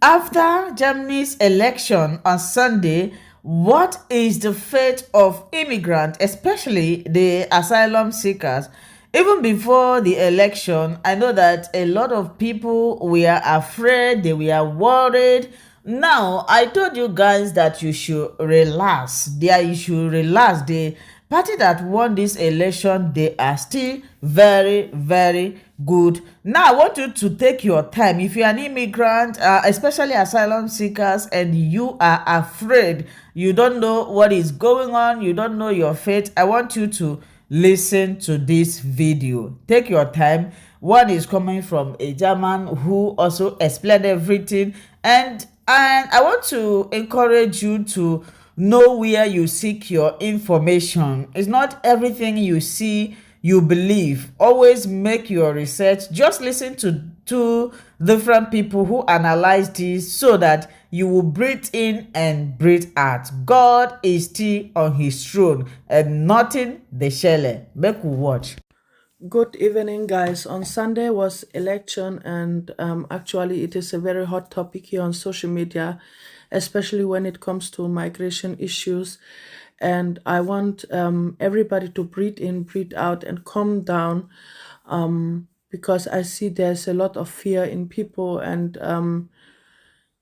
After Germany's election on Sunday, what is the fate of immigrants, especially the asylum seekers? Even before the election, I know that a lot of people were afraid, they were worried. Now, I told you guys that you should relax. You should relax. The party that won this election, they are still very, very good. Now, I want you to take your time. If you're an immigrant, especially asylum seekers, and you are afraid, you don't know what is going on, you don't know your fate, I want you to listen to this video. Take your time. One is coming from a German who also explained everything, and I want to encourage you to know where you seek your information. It's not everything you see you believe. Always make your research. Just listen to two different people who analyze this so that you will breathe in and breathe out. God is still on his throne and nothing the shele. Make we watch. Good evening, guys. On Sunday was election, and actually, it is a very hot topic here on social media, especially when it comes to migration issues. And I want everybody to breathe in, breathe out, and calm down, because I see there's a lot of fear in people, and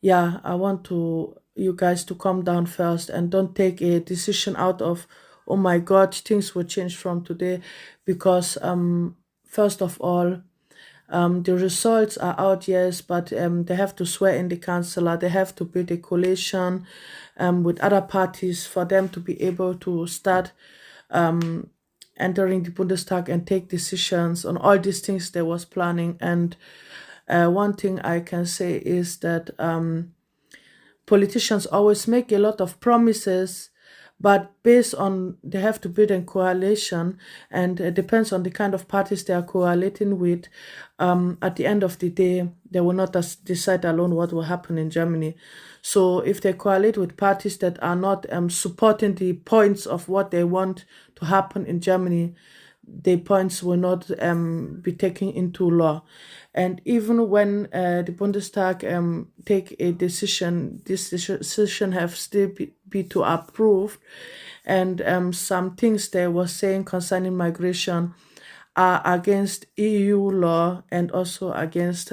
yeah, I want you guys to calm down first and don't take a decision out of, oh my God, things will change from today, because first of all, the results are out, yes, but they have to swear in the councillor. They have to build a coalition with other parties for them to be able to start entering the Bundestag and take decisions on all these things they was planning. And one thing I can say is that politicians always make a lot of promises, but based on they have to build a coalition, and it depends on the kind of parties they are coaliting with. At the end of the day, they will not decide alone what will happen in Germany. So if they coalesce with parties that are not supporting the points of what they want to happen in Germany, the points will not be taken into law. And even when the Bundestag take a decision, this decision have still be to approve. And some things they were saying concerning migration are against EU law and also against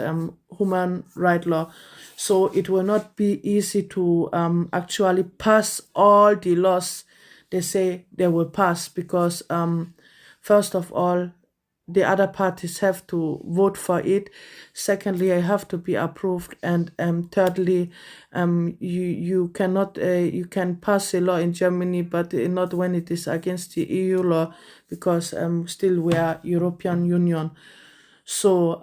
human right law. So it will not be easy to actually pass all the laws they say they will pass, because first of all, the other parties have to vote for it. Secondly, I have to be approved, and thirdly, you cannot you can pass a law in Germany, but not when it is against the EU law, because still we are European Union. So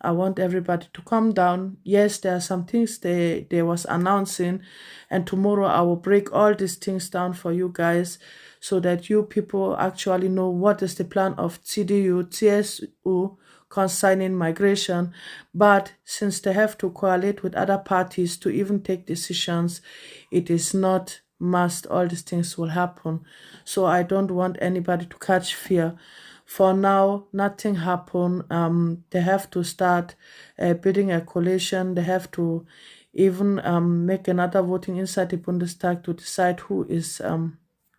I want everybody to calm down. Yes, there are some things they was announcing, and tomorrow I will break all these things down for you guys, so that you people actually know what is the plan of CDU, CSU concerning migration. But since they have to coalesce with other parties to even take decisions, it is not must all these things will happen. So I don't want anybody to catch fear. For now, nothing happened. They have to start building a coalition. They have to even make another voting inside the Bundestag to decide who is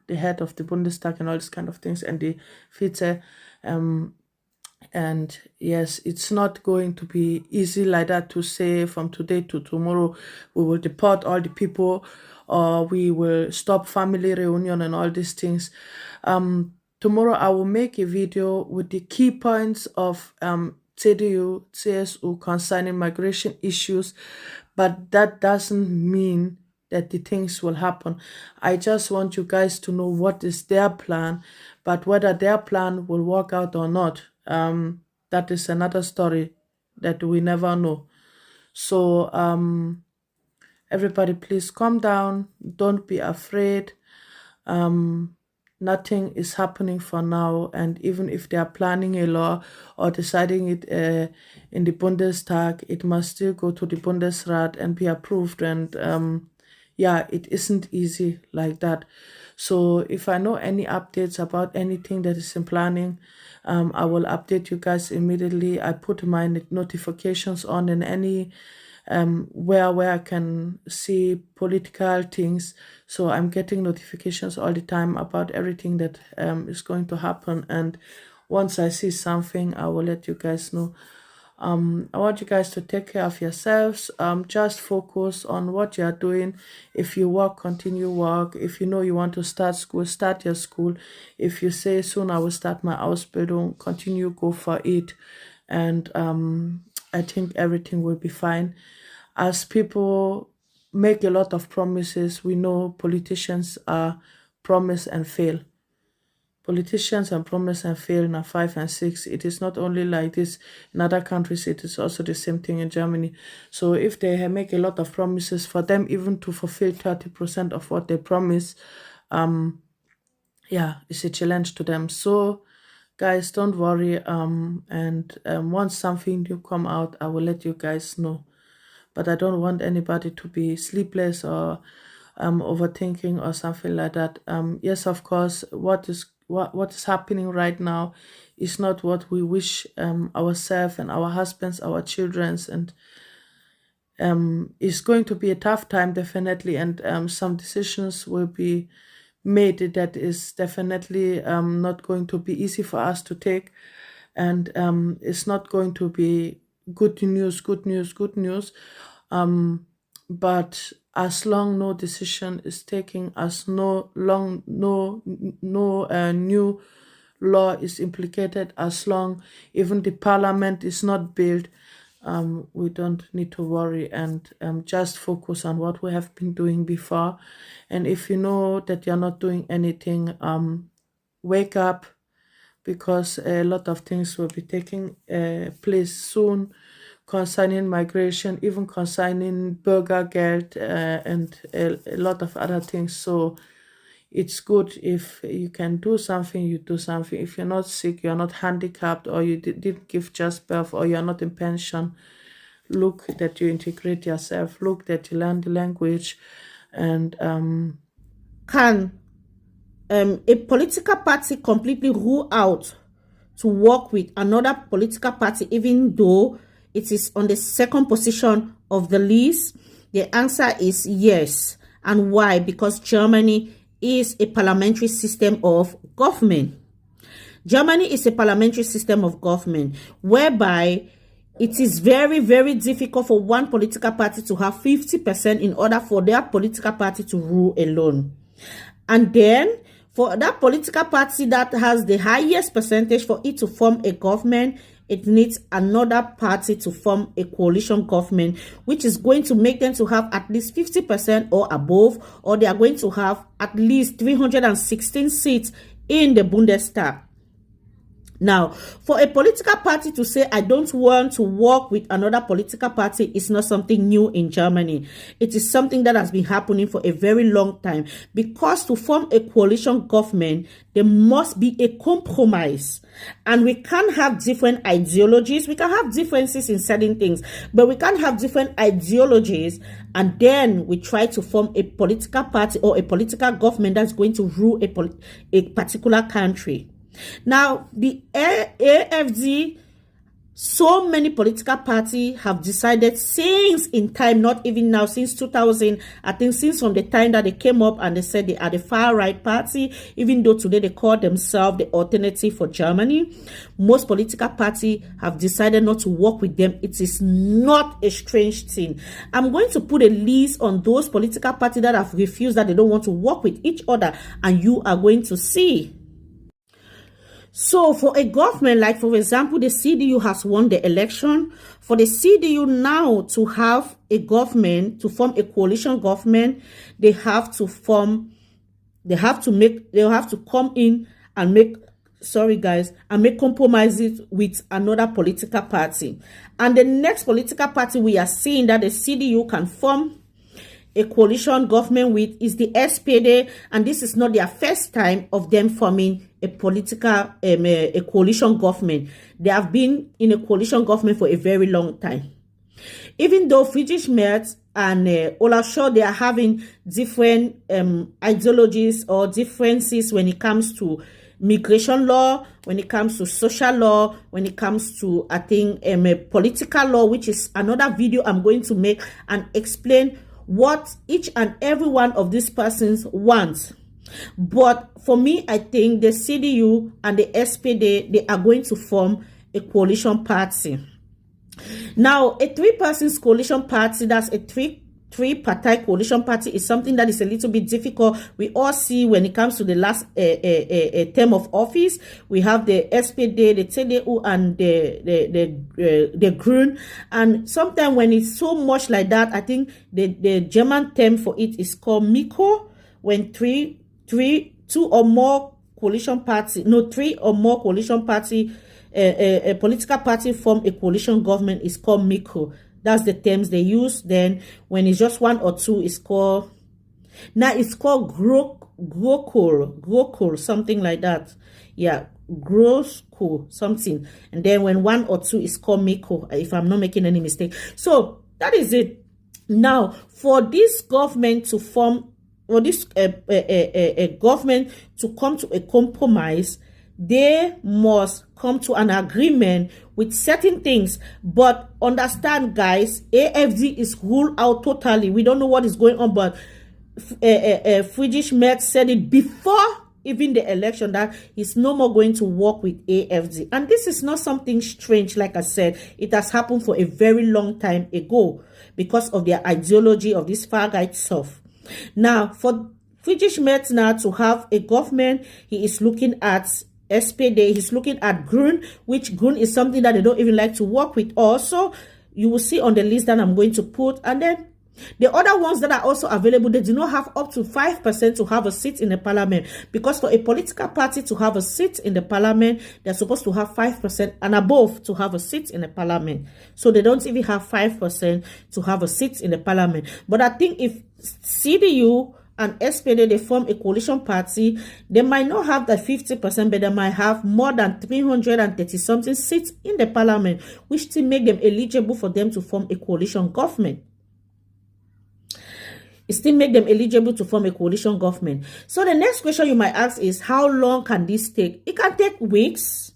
the head of the Bundestag and all these kind of things, and the Vize. And yes, it's not going to be easy like that to say from today to tomorrow we will deport all the people, or we will stop family reunion and all these things. Tomorrow I will make a video with the key points of CDU, CSU concerning migration issues, but that doesn't mean that the things will happen. I just want you guys to know what is their plan, but whether their plan will work out or not, that is another story that we never know. So everybody, please calm down. Don't be afraid. Nothing is happening for now, and even if they are planning a law or deciding it in the Bundestag, it must still go to the Bundesrat and be approved. And yeah, it isn't easy like that. So if I know any updates about anything that is in planning, I will update you guys immediately. I put my notifications on, and any where I can see political things. So I'm getting notifications all the time about everything that is going to happen. And once I see something, I will let you guys know. I want you guys to take care of yourselves. Just focus on what you are doing. If you work, continue work. If you know you want to start school, start your school. If you say soon I will start my Ausbildung, continue, go for it. And I think everything will be fine. As people make a lot of promises, we know politicians are promise and fail. Politicians and promise and fail in 5 and 6. It is not only like this in other countries, it is also the same thing in Germany. So if they make a lot of promises, for them even to fulfill 30% of what they promise, yeah, it's a challenge to them. So guys, don't worry. And once something new come out, I will let you guys know. But I don't want anybody to be sleepless or overthinking or something like that. Yes, of course, what is happening right now is not what we wish ourselves and our husbands, our children's, and it's going to be a tough time, definitely, and some decisions will be made that is definitely not going to be easy for us to take, and it's not going to be good news. But as long no decision is taken, as no new law is implicated, as long even the parliament is not built, we don't need to worry, and just focus on what we have been doing before. And if you know that you're not doing anything, wake up, because a lot of things will be taking place soon concerning migration, even concerning Bürgergeld, and a lot of other things. So it's good if you can do something, you do something. If you're not sick, you're not handicapped, or you didn't give just birth, or you're not in pension, look that you integrate yourself, look that you learn the language, and Can a political party completely rule out to work with another political party even though it is on the second position of the list? The answer is yes. And why? Because Germany is a parliamentary system of government. Germany is a parliamentary system of government whereby it is very, very difficult for one political party to have 50% in order for their political party to rule alone. And then for that political party that has the highest percentage, for it to form a government, it needs another party to form a coalition government, which is going to make them to have at least 50% or above, or they are going to have at least 316 seats in the Bundestag. Now, for a political party to say, I don't want to work with another political party, is not something new in Germany. It is something that has been happening for a very long time. Because to form a coalition government, there must be a compromise. And we can't have different ideologies. We can have differences in certain things, but we can't have different ideologies and then we try to form a political party or a political government that's going to rule a particular country. Now, the AFD, so many political parties have decided since in time, not even now, since 2000, I think since from the time that they came up and they said they are the far-right party, even though today they call themselves the alternative for Germany, most political parties have decided not to work with them. It is not a strange thing. I'm going to put a list on those political parties that have refused, that they don't want to work with each other, and you are going to see. So for a government, like for example, the CDU has won the election. For the CDU now to have a government, to form a coalition government, they have to come in and make compromises with another political party. And the next political party we are seeing that the CDU can form a coalition government with is the SPD, and this is not their first time of them forming a coalition government. They have been in a coalition government for a very long time. Even though Friedrich Merz and Olaf Scholz, they are having different ideologies or differences when it comes to migration law, when it comes to social law, when it comes to, I think, political law, which is another video I'm going to make and explain what each and every one of these persons wants. But for me, I think the CDU and the SPD, they are going to form a coalition party. Now, a three-persons coalition party, that's a three-party coalition party, is something that is a little bit difficult. We all see when it comes to the last term of office, we have the SPD, the CDU, and the Grün. And sometimes when it's so much like that, I think the German term for it is called Mikro, when three or more coalition party, three or more coalition party, a political party form a coalition government is called Mikro. That's the terms they use. Then when it's just one or two, it's called, now it's called Grokol, something like that. Yeah, Grokol, something. And then when one or two is called Mikro, if I'm not making any mistake. So that is it. Now, for this government to form, for this government to come to a compromise, they must come to an agreement with certain things. But understand, guys, AFD is ruled out totally. We don't know what is going on, but Friedrich Merz said it before even the election that he's no more going to work with AFD. And this is not something strange. Like I said, it has happened for a very long time ago because of their ideology of this far right stuff. Now, for Friedrich Merz now to have a government, he is looking at SPD, he's looking at Grün, which Grün is something that they don't even like to work with also. You will see on the list that I'm going to put. And then the other ones that are also available, they do not have up to 5% to have a seat in the parliament. Because for a political party to have a seat in the parliament, they're supposed to have 5% and above to have a seat in the parliament. So they don't even have 5% to have a seat in the parliament. But I think if CDU and SPD, they form a coalition party, they might not have that 50%, but they might have more than 330-something seats in the parliament, which to make them eligible for them to form a coalition government. It still make them eligible to form a coalition government. So the next question you might ask is, how long can this take? It can take weeks.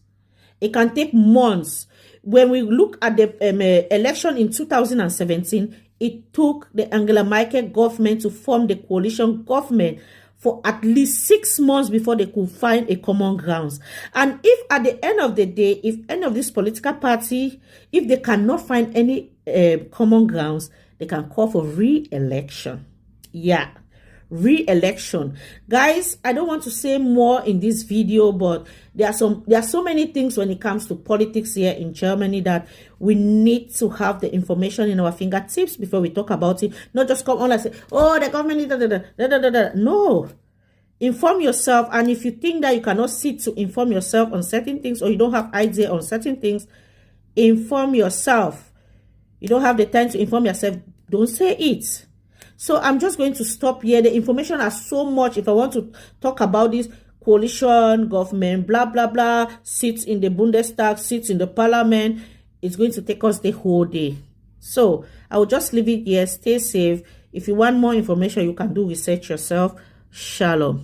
It can take months. When we look at the election in 2017, it took the Angela Merkel government to form the coalition government for at least 6 months before they could find a common grounds. And if at the end of the day, if any of this political party, if they cannot find any common grounds, they can call for re-election. Yeah, re-election. Guys, I don't want to say more in this video, but there are so many things when it comes to politics here in Germany that we need to have the information in our fingertips before we talk about it. Not just come on and say, oh, the government is da. No. Inform yourself, and if you think that you cannot sit to inform yourself on certain things, or you don't have idea on certain things, inform yourself. You don't have the time to inform yourself, don't say it. So I'm just going to stop here. The information has so much. If I want to talk about this coalition government, blah, blah, blah, seats in the Bundestag, seats in the parliament, it's going to take us the whole day. So I will just leave it here. Stay safe. If you want more information, you can do research yourself. Shalom.